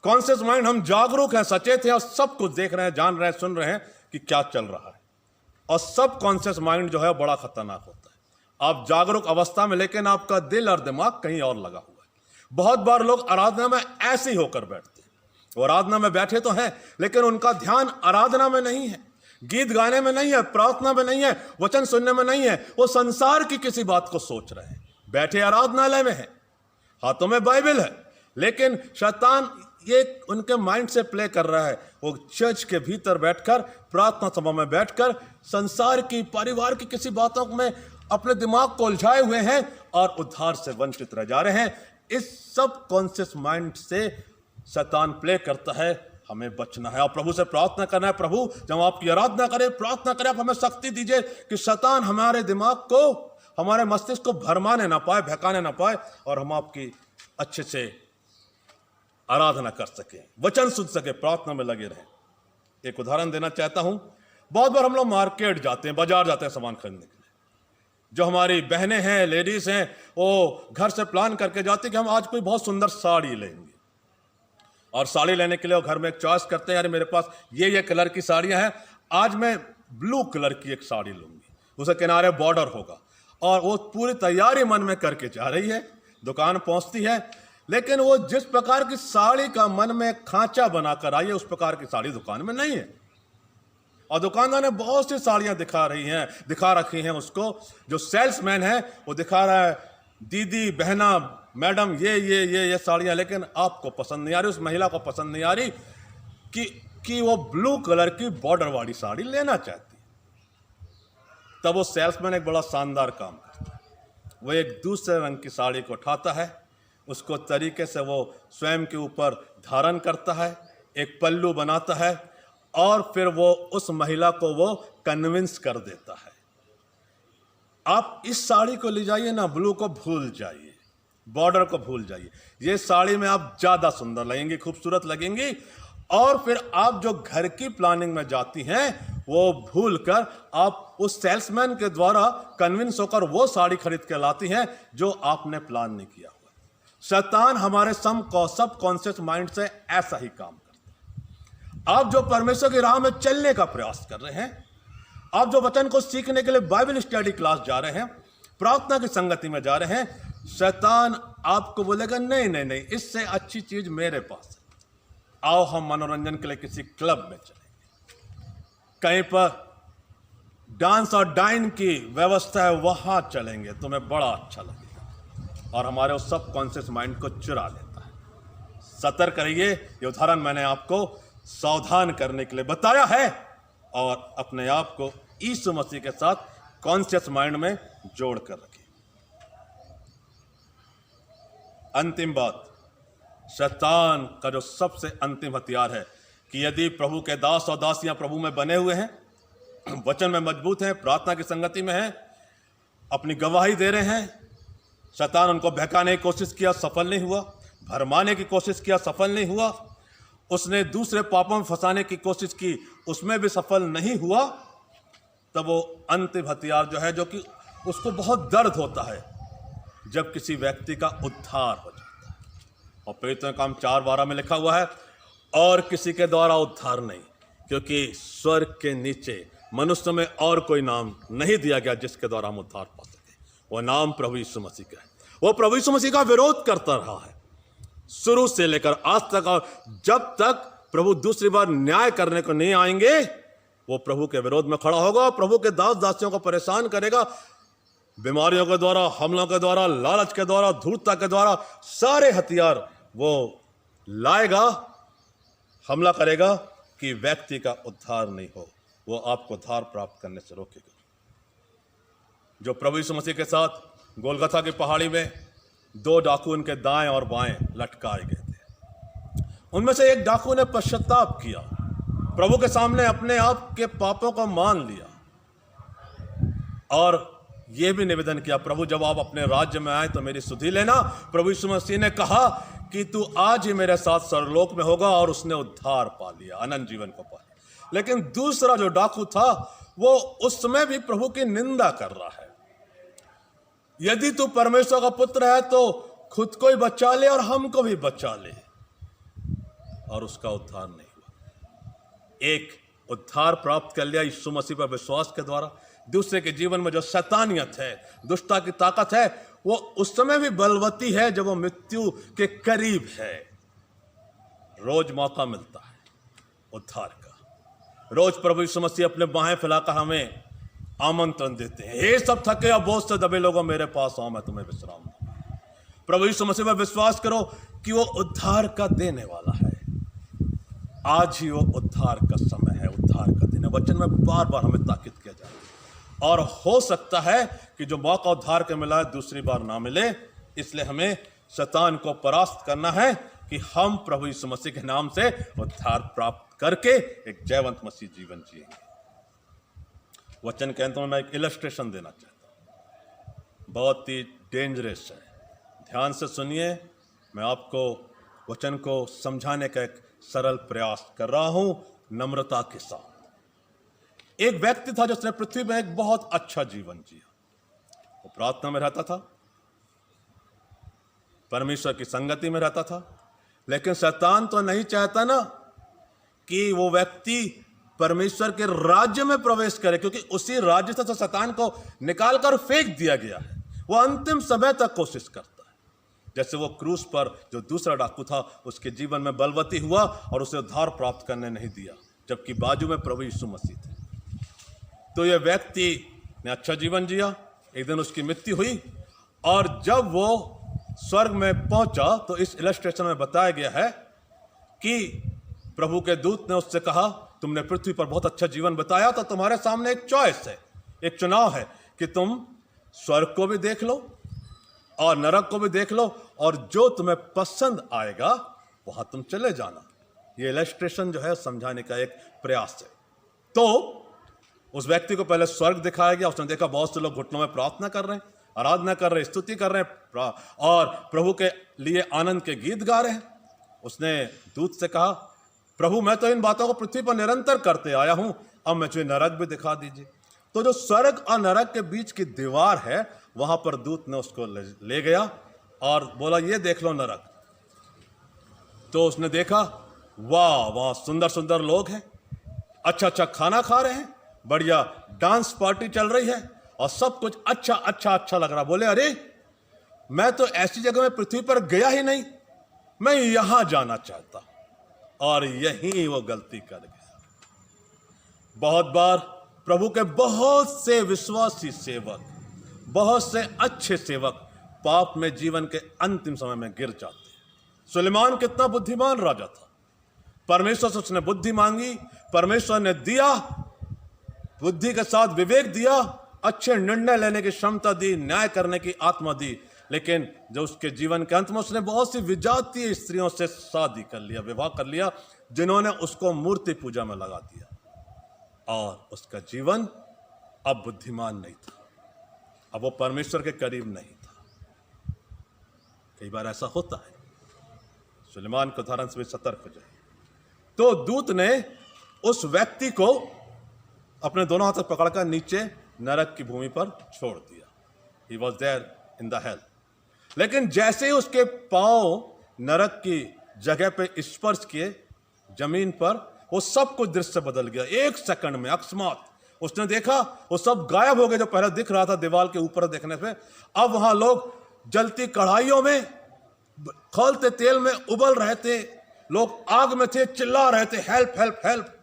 कॉन्शियस माइंड हम जागरूक हैं, सचेत हैं और सब कुछ देख रहे हैं, जान रहे हैं, सुन रहे हैं कि क्या चल रहा है। और सबकॉन्शियस माइंड जो है बड़ा खतरनाक होता है। आप जागरूक अवस्था में, लेकिन आपका दिल और दिमाग कहीं और लगा हुआ है। बहुत बार लोग आराधना में ऐसे ही होकर बैठते हैं। वो आराधना में बैठे तो हैं, लेकिन उनका ध्यान आराधना में नहीं है, गीत गाने में नहीं है, प्रार्थना में नहीं है, वचन सुनने में नहीं है। वो संसार की किसी बात को सोच रहे हैं। बैठे आराधनालय में है, हाथों में बाइबल है, लेकिन शैतान ये उनके माइंड से प्ले कर रहा है। वो चर्च के भीतर बैठकर, प्रार्थना सभा में बैठकर संसार की, परिवार की किसी बातों में अपने दिमाग को उलझाए हुए हैं और उद्धार से वंचित रह जा रहे हैं। इस सब कॉन्शियस माइंड से शैतान प्ले करता है। हमें बचना है और प्रभु से प्रार्थना करना है, प्रभु जब आपकी आराधना करें, प्रार्थना करें, आप हमें शक्ति दीजिए कि शैतान हमारे दिमाग को, हमारे मस्तिष्क को भरमाने ना पाए, बहकाने ना पाए, और हम आपकी अच्छे से आराधना कर सकें, वचन सुन सके, प्रार्थना में लगे रहें। एक उदाहरण देना चाहता हूं। बहुत बार हम लोग मार्केट जाते हैं, बाजार जाते हैं सामान खरीदने के लिए। जो हमारी बहनें हैं, लेडीज हैं, वो घर से प्लान करके जाती हैं कि हम आज कोई बहुत सुंदर साड़ी लेंगे, और साड़ी लेने के लिए वो घर में एक चॉइस करते हैं, यार मेरे पास ये कलर की साड़ियां हैं, आज मैं ब्लू कलर की एक साड़ी लूंगी, उसके किनारे बॉर्डर होगा। और वो पूरी तैयारी मन में करके जा रही है, दुकान पहुंचती है, लेकिन वो जिस प्रकार की साड़ी का मन में खांचा बनाकर आई है, उस प्रकार की साड़ी दुकान में नहीं है। और दुकानदार ने बहुत सी साड़ियां दिखा रखी हैं उसको। जो सेल्समैन है वो दिखा रहा है, दीदी, बहना, मैडम, ये साड़ियां, लेकिन आपको पसंद नहीं आ रही, उस महिला को पसंद नहीं आ रही कि वो ब्लू कलर की बॉर्डर वाली साड़ी लेना चाहती है। तब वो सेल्समैन एक बड़ा शानदार काम करता है। वो एक दूसरे रंग की साड़ी को उठाता है, उसको तरीके से वो स्वयं के ऊपर धारण करता है, एक पल्लू बनाता है, और फिर वो उस महिला को वो कन्विंस कर देता है, आप इस साड़ी को ले जाइए ना, ब्लू को भूल जाइए, बॉर्डर को भूल जाइए, ये साड़ी में आप ज़्यादा सुंदर लगेंगी, खूबसूरत लगेंगी। और फिर आप जो घर की प्लानिंग में जाती हैं, वो भूलकर आप उस सेल्समैन के द्वारा कन्विंस होकर वो साड़ी खरीद के लाती हैं जो आपने प्लान नहीं किया हुआ। शैतान हमारे सबकॉन्शियस माइंड से ऐसा ही काम करता है। आप जो परमेश्वर की राह में चलने का प्रयास कर रहे हैं, आप जो वचन को सीखने के लिए बाइबल स्टडी क्लास जा रहे हैं, प्रार्थना की संगति में जा रहे हैं, शैतान आपको बोलेगा नहीं नहीं नहीं, इससे अच्छी चीज मेरे पास है, आओ हम मनोरंजन के लिए किसी क्लब में चलेंगे, कहीं पर डांस और डाइन की व्यवस्था है वहां चलेंगे, तुम्हें बड़ा अच्छा लगेगा। और हमारे उस सबकॉन्शियस माइंड को चुरा लेता है। सतर्क रहिए, ये उदाहरण मैंने आपको सावधान करने के लिए बताया है, और अपने आप को यीशु मसीह के साथ कॉन्शियस माइंड में जोड़ कर रखिए। अंतिम बात, शैतान का जो सबसे अंतिम हथियार है कि यदि प्रभु के दास और दासियां प्रभु में बने हुए हैं, वचन में मजबूत हैं, प्रार्थना की संगति में हैं, अपनी गवाही दे रहे हैं, शैतान उनको बहकाने की कोशिश किया, सफल नहीं हुआ, भरमाने की कोशिश किया, सफल नहीं हुआ, उसने दूसरे पापों में फंसाने की कोशिश की, उसमें भी सफल नहीं हुआ, तब वो अंतिम हथियार जो है, जो कि उसको बहुत दर्द होता है जब किसी व्यक्ति का उद्धार हो जाता है। और पवित्र काम 4:12 में लिखा हुआ है, और किसी के द्वारा उद्धार नहीं, क्योंकि स्वर्ग के नीचे मनुष्य में और कोई नाम नहीं दिया गया जिसके द्वारा हम उद्धार पा सके। वो नाम प्रभु यीशु मसीह का है। वो प्रभु यीशु मसीह का विरोध करता रहा है शुरू से लेकर आज तक, और जब तक प्रभु दूसरी बार न्याय करने को नहीं आएंगे, वो प्रभु के विरोध में खड़ा होगा और प्रभु के दास दासियों को परेशान करेगा, बीमारियों के द्वारा, हमलों के द्वारा, लालच के द्वारा, धूर्तता के द्वारा, सारे हथियार वो लाएगा, हमला करेगा कि व्यक्ति का उद्धार नहीं हो। वो आपको उद्धार प्राप्त करने से रोकेगा। जो प्रभु यीशु मसीह के साथ गोलगथा की पहाड़ी में 2 डाकू उनके दाएं और बाएं लटकाए गए थे, उनमें से एक डाकू ने पश्चाताप किया, प्रभु के सामने अपने आप के पापों को मान लिया और यह भी निवेदन किया, प्रभु जब आप अपने राज्य में आए तो मेरी सुधि लेना। प्रभु यीशु मसीह ने कहा कि तू आज ही मेरे साथ सरलोक में होगा, और उसने उद्धार पा लिया, अनंत जीवन को पा लिया। लेकिन दूसरा जो डाकू था, वो उस समय भी प्रभु की निंदा कर रहा है, यदि तू परमेश्वर का पुत्र है तो खुद को ही बचा ले और हमको भी बचा ले, और उसका उद्धार नहीं हुआ। एक उद्धार प्राप्त कर लिया यीशु मसीह पर विश्वास के द्वारा, दूसरे के जीवन में जो शैतानियत है, दुष्टता की ताकत है, वो उस समय भी बलवती है जब वो मृत्यु के करीब है। रोज मौका मिलता है उद्धार का, रोज प्रभु यीशु मसीह अपने बाहें फैलाकर हमें आमंत्रण देते हैं, हे सब थके और बोझ से दबे लोगों मेरे पास आओ, मैं तुम्हें विश्राम दूंगा। प्रभु यीशु मसीह पर विश्वास करो कि वो उद्धार का देने वाला है। आज ही वो उद्धार का समय है, उद्धार का दिन है। वचन में बार बार हमें ताकीद किया जाए, और हो सकता है कि जो मौका उद्धार के मिला है दूसरी बार ना मिले, इसलिए हमें शैतान को परास्त करना है कि हम प्रभु यीशु मसीह के नाम से उद्धार प्राप्त करके एक जयवंत मसीह जीवन जिएंगे। वचन के अंत में मैं एक इलस्ट्रेशन देना चाहता हूं, बहुत ही डेंजरस है, ध्यान से सुनिए। मैं आपको वचन को समझाने का एक सरल प्रयास कर रहा हूं नम्रता के साथ। एक व्यक्ति था जिसने पृथ्वी में एक बहुत अच्छा जीवन जिया। वो प्रार्थना में रहता था, परमेश्वर की संगति में रहता था, लेकिन शैतान तो नहीं चाहता ना कि वो व्यक्ति परमेश्वर के राज्य में प्रवेश करे, क्योंकि उसी राज्य से तो शैतान को निकालकर फेंक दिया गया है। वो अंतिम समय तक कोशिश करता है, जैसे वो क्रूस पर जो दूसरा डाकू था उसके जीवन में बलवती हुआ और उसे उद्धार प्राप्त करने नहीं दिया, जबकि बाजू में प्रभु यीशु मसीह थे। तो यह व्यक्ति ने अच्छा जीवन जिया, एक दिन उसकी मृत्यु हुई, और जब वो स्वर्ग में पहुंचा तो इस इलस्ट्रेशन में बताया गया है कि प्रभु के दूत ने उससे कहा, तुमने पृथ्वी पर बहुत अच्छा जीवन बताया, तो तुम्हारे सामने एक चॉइस है, एक चुनाव है कि तुम स्वर्ग को भी देख लो और नरक को भी देख लो, और जो तुम्हें पसंद आएगा वहां तुम चले जाना। ये इलस्ट्रेशन जो है समझाने का एक प्रयास है। तो उस व्यक्ति को पहले स्वर्ग दिखाया गया, उसने देखा बहुत से लोग घुटनों में प्रार्थना कर रहे हैं, आराधना कर रहे हैं, स्तुति कर रहे हैं और प्रभु के लिए आनंद के गीत गा रहे हैं। उसने दूत से कहा, प्रभु मैं तो इन बातों को पृथ्वी पर निरंतर करते आया हूं, अब मुझे नरक भी दिखा दीजिए। तो जो स्वर्ग और नरक के बीच की दीवार है, वहां पर दूत ने उसको ले गया और बोला, ये देख लो नरक। तो उसने देखा, वाह वहां सुंदर सुंदर लोग हैं, अच्छा अच्छा खाना खा रहे हैं, बढ़िया डांस पार्टी चल रही है और सब कुछ अच्छा अच्छा अच्छा लग रहा। बोले, अरे मैं तो ऐसी जगह में पृथ्वी पर गया ही नहीं, मैं यहां जाना चाहता। और यही वो गलती कर गया। बहुत बार प्रभु के बहुत से विश्वासी सेवक, बहुत से अच्छे सेवक पाप में जीवन के अंतिम समय में गिर जाते हैं। सुलेमान कितना बुद्धिमान राजा था, परमेश्वर से उसने बुद्धि मांगी, परमेश्वर ने दिया, बुद्धि के साथ विवेक दिया, अच्छे निर्णय लेने की क्षमता दी, न्याय करने की आत्मा दी। लेकिन जो उसके जीवन के अंत में उसने बहुत सी विजातीय स्त्रियों से शादी कर लिया, विवाह कर लिया, जिन्होंने उसको मूर्ति पूजा में लगा दिया, और उसका जीवन अब बुद्धिमान नहीं था, अब वो परमेश्वर के करीब नहीं था। कई बार ऐसा होता है। सुलेमान के उदाहरण से भी सतर्क हो जाए। तो दूत ने उस व्यक्ति को अपने दोनों हाथों पकड़कर नीचे नरक की भूमि पर छोड़ दिया। He was there in the hell. लेकिन जैसे ही उसके पांव नरक की जगह पे स्पर्श किए जमीन पर, वो सब कुछ दृश्य बदल गया। एक सेकंड में अकस्मात उसने देखा, वो सब गायब हो गए जो पहले दिख रहा था दीवार के ऊपर देखने पे। अब वहां लोग जलती कढ़ाइयों में, खौलते तेल में उबल रहे थे, लोग आग में थे, चिल्ला रहे थे, हेल्प हेल्प हेल्प।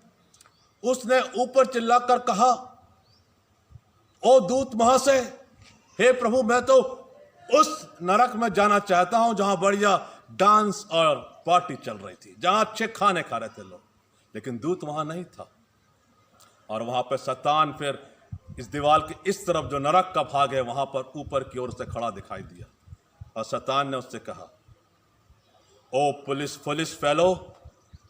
उसने ऊपर चिल्लाकर कहा, ओ दूत महाशय, हे प्रभु, मैं तो उस नरक में जाना चाहता हूं जहां बढ़िया डांस और पार्टी चल रही थी, जहां अच्छे खाने खा रहे थे लोग। लेकिन दूत वहां नहीं था, और वहां पर शैतान फिर इस दीवार के इस तरफ जो नरक का भाग है वहां पर ऊपर की ओर से खड़ा दिखाई दिया। और शैतान ने उससे कहा, O foolish fellow,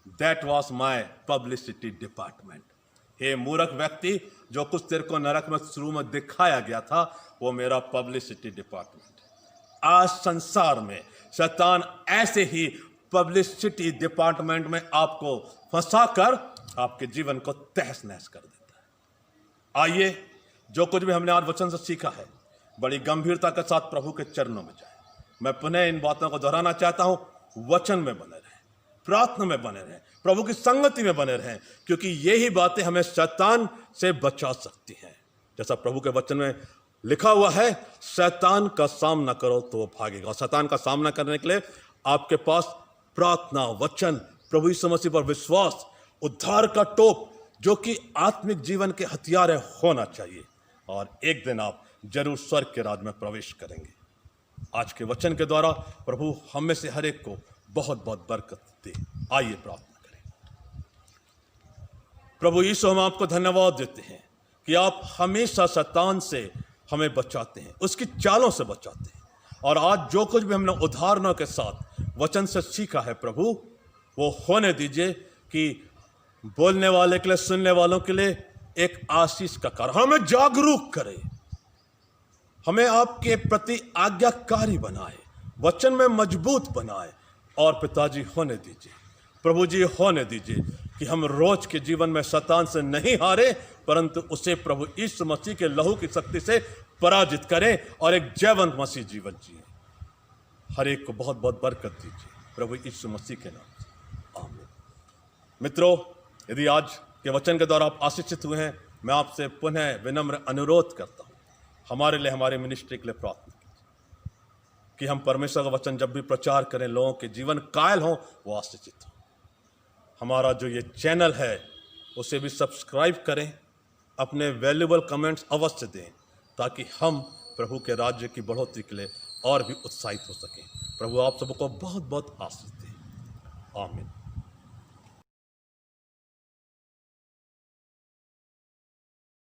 that was my publicity department. हे मूर्ख व्यक्ति, जो कुछ तेरे को नरक में शुरू में दिखाया गया था वो मेरा पब्लिसिटी डिपार्टमेंट। आज संसार में शैतान ऐसे ही पब्लिसिटी डिपार्टमेंट में आपको फंसाकर आपके जीवन को तहस नहस कर देता है। आइए, जो कुछ भी हमने आज वचन से सीखा है, बड़ी गंभीरता के साथ प्रभु के चरणों में जाए। मैं पुनः इन बातों को दोहराना चाहता हूं, वचन में बने रहें, प्रार्थना में बने रहें, प्रभु की संगति में बने रहें, क्योंकि यही बातें हमें शैतान से बचा सकती हैं। जैसा प्रभु के वचन में लिखा हुआ है, शैतान का सामना करो तो वो भागेगा। और शैतान का सामना करने के लिए आपके पास प्रार्थना, वचन, प्रभु यीशु मसीह पर विश्वास, उद्धार का टोप, जो कि आत्मिक जीवन के हथियार है, होना चाहिए। और एक दिन आप जरूर स्वर्ग के राज में प्रवेश करेंगे। आज के वचन के द्वारा प्रभु हम में से हर एक को बहुत बहुत बरकत दे। आइए प्रार्थना करें। प्रभु यीशु, हम आपको धन्यवाद देते हैं कि आप हमेशा शैतान से हमें बचाते हैं, उसकी चालों से बचाते हैं। और आज जो कुछ भी हमने उदाहरणों के साथ वचन से सीखा है प्रभु, वो होने दीजिए कि बोलने वाले के लिए, सुनने वालों के लिए एक आशीष का कारण, हमें जागरूक करे, हमें आपके प्रति आज्ञाकारी बनाए, वचन में मजबूत बनाए। और पिताजी, होने दीजिए, प्रभु जी, होने दीजिए कि हम रोज के जीवन में शैतान से नहीं हारे, परंतु उसे प्रभु यीशु मसीह के लहू की शक्ति से पराजित करें और एक जयवंत मसीह जीवन जिए। हर एक को बहुत बहुत बरकत दीजिए, प्रभु यीशु मसीह के नाम से, आमीन। मित्रों, यदि आज के वचन के द्वारा आप आशीषित हुए हैं, मैं आपसे पुनः विनम्र अनुरोध करता हूँ, हमारे लिए, हमारे मिनिस्ट्री के लिए प्रार्थना कि हम परमेश्वर का वचन जब भी प्रचार करें, लोगों के जीवन कायल हों, वो आशीषित हो। हमारा जो ये चैनल है उसे भी सब्सक्राइब करें, अपने वैल्यूबल कमेंट्स अवश्य दें, ताकि हम प्रभु के राज्य की बढ़ोतरी के लिए और भी उत्साहित हो सकें। प्रभु आप सबको बहुत बहुत आशीष दें। आमीन।